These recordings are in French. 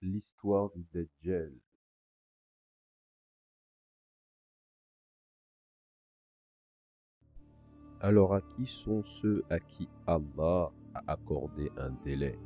L'histoire du Dajjal. Alors à qui sont ceux à qui Allah a accordé un délai?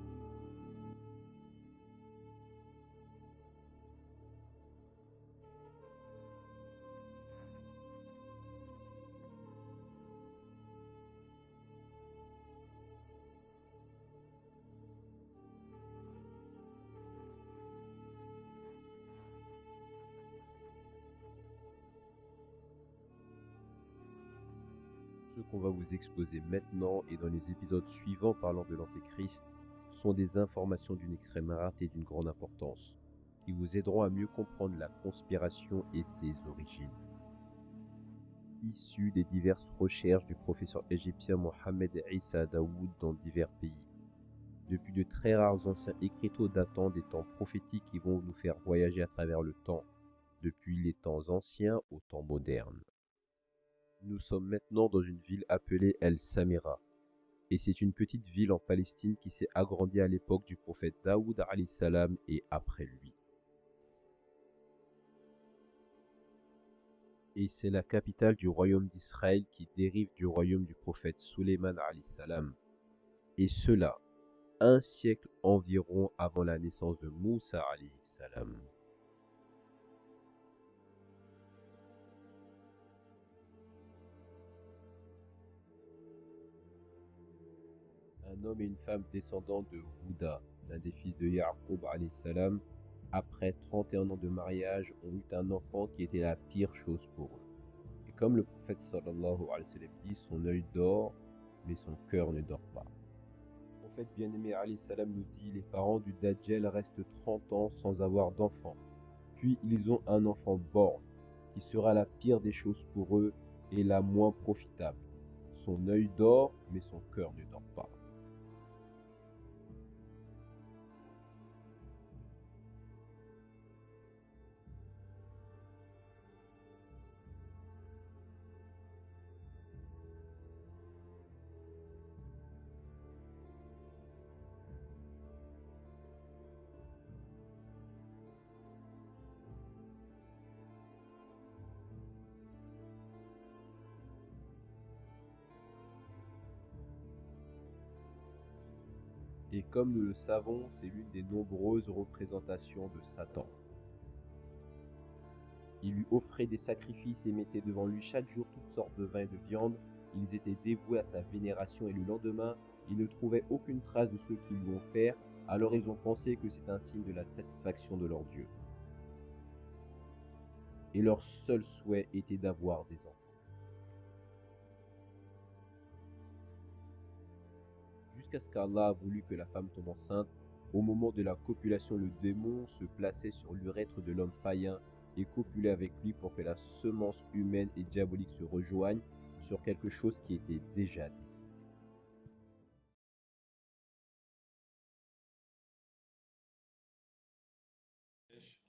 Ce qu'on va vous exposer maintenant et dans les épisodes suivants parlant de l'Antéchrist sont des informations d'une extrême rareté et d'une grande importance, qui vous aideront à mieux comprendre la conspiration et ses origines. Issues des diverses recherches du professeur égyptien Mohamed Issa Daoud dans divers pays, depuis de très rares anciens écriteaux datant des temps prophétiques qui vont nous faire voyager à travers le temps, depuis les temps anciens aux temps modernes. Nous sommes maintenant dans une ville appelée El Samira, et c'est une petite ville en Palestine qui s'est agrandie à l'époque du prophète Daoud alayhi salam et après lui. Et c'est la capitale du royaume d'Israël qui dérive du royaume du prophète Sulayman alayhi salam, et cela un siècle environ avant la naissance de Moussa alayhi salam. Un homme et une femme descendants de Houda, l'un des fils de Ya'qub alayhi salam, après 31 ans de mariage, ont eu un enfant qui était la pire chose pour eux. Et comme le prophète sallallahu alayhi wa sallam dit, son œil dort, mais son cœur ne dort pas. Le prophète bien-aimé alayhi salam nous dit, les parents du Dajjal restent 30 ans sans avoir d'enfant. Puis ils ont un enfant borgne, qui sera la pire des choses pour eux et la moins profitable. Son œil dort, mais son cœur ne dort pas. Et comme nous le savons, c'est l'une des nombreuses représentations de Satan. Ils lui offraient des sacrifices et mettaient devant lui chaque jour toutes sortes de vins et de viande. Ils étaient dévoués à sa vénération et le lendemain, ils ne trouvaient aucune trace de ceux qui lui ont offert, alors ils ont pensé que c'est un signe de la satisfaction de leur Dieu. Et leur seul souhait était d'avoir des enfants. Jusqu'à ce qu'Allah a voulu que la femme tombe enceinte, au moment de la copulation, le démon se plaçait sur l'urètre de l'homme païen et copulait avec lui pour que la semence humaine et diabolique se rejoignent sur quelque chose qui était déjà décidé.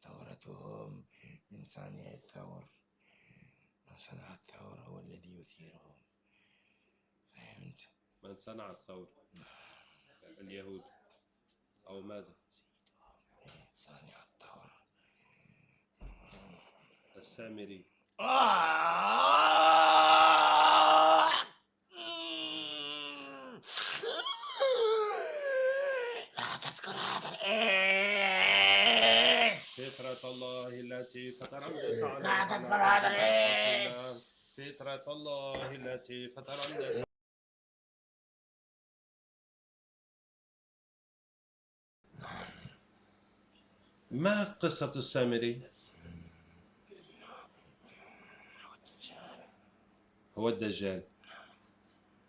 ثورتهم من صانع الثور، من صنع الثور هو الذي يثيرهم. فهمت؟ من صنع الثور؟ اليهود أو ماذا؟ صانع الثور السامري. لا تذكر هذا الاسم. فطرة الله التي فطر الناس عليها. لا تذكر هذا الاسم. فطرة الله التي فطر الناس. ما قصة السامري؟ هو الدجال.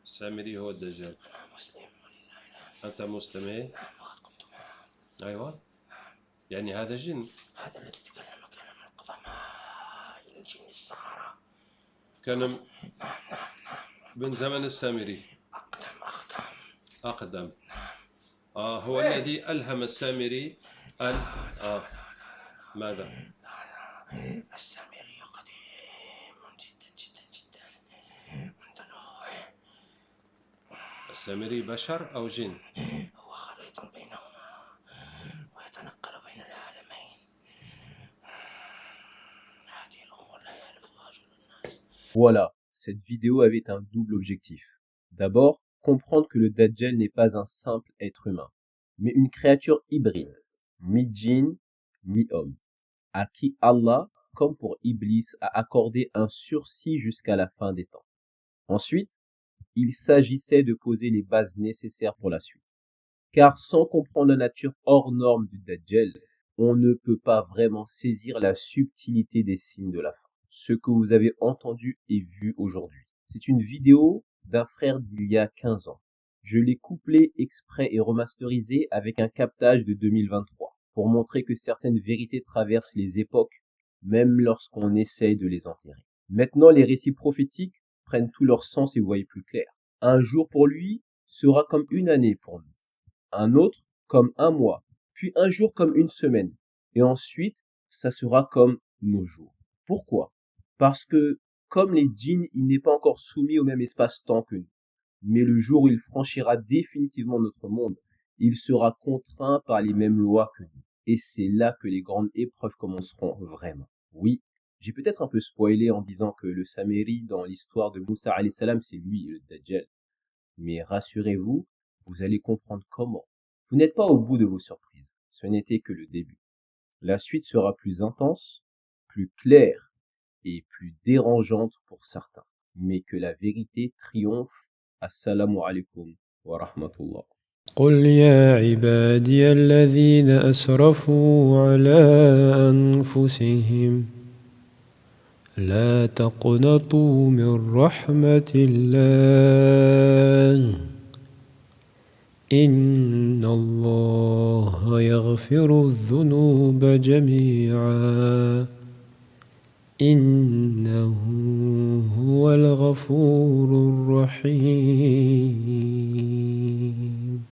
السامري هو الدجال. أنا مسلم ولله الحمد. أنت مسلم إيه؟ نعم، وقد كنت معهم. أيوة. يعني هذا جن. هذا الذي تكلم كلام القدماء الجن السحرة. كان نعم من زمن السامري. أقدم. هو إيه؟ الذي ألهم السامري ماذا؟ السامري قديم جدا جدا جدا منذ نوح. السامري بشر أو جن؟ هو خليط بينهما ويتنقل بين Voilà, cette vidéo avait un double objectif. D'abord, comprendre que le Dajjal n'est pas un simple être humain, mais une créature hybride, mi-djinn, mi-homme, à qui Allah, comme pour Iblis, a accordé un sursis jusqu'à la fin des temps. Ensuite, il s'agissait de poser les bases nécessaires pour la suite. Car sans comprendre la nature hors norme du Dajjal, on ne peut pas vraiment saisir la subtilité des signes de la fin. Ce que vous avez entendu et vu aujourd'hui. C'est une vidéo d'un frère d'il y a 15 ans. Je l'ai couplé exprès et remasterisé avec un captage de 2023 pour montrer que certaines vérités traversent les époques, même lorsqu'on essaye de les enterrer. Maintenant, les récits prophétiques prennent tout leur sens et voient plus clair. Un jour pour lui sera comme une année pour nous, un autre comme un mois, puis un jour comme une semaine, et ensuite ça sera comme nos jours. Pourquoi? Parce que, comme les djinns, il n'est pas encore soumis au même espace-temps que nous. Mais le jour où il franchira définitivement notre monde, il sera contraint par les mêmes lois que nous. Et c'est là que les grandes épreuves commenceront vraiment. Oui, j'ai peut-être un peu spoilé en disant que le Saméri dans l'histoire de Moussa alayhi salam, c'est lui le Dajjal. Mais rassurez-vous, vous allez comprendre comment. Vous n'êtes pas au bout de vos surprises. Ce n'était que le début. La suite sera plus intense, plus claire et plus dérangeante pour certains. Mais que la vérité triomphe. Assalamu alaikum wa rahmatullah. قل يا عبادي الذين أسرفوا على أنفسهم لا تقنطوا من رحمة الله إن الله يغفر الذنوب جميعا إنه هو الغفور الرحيم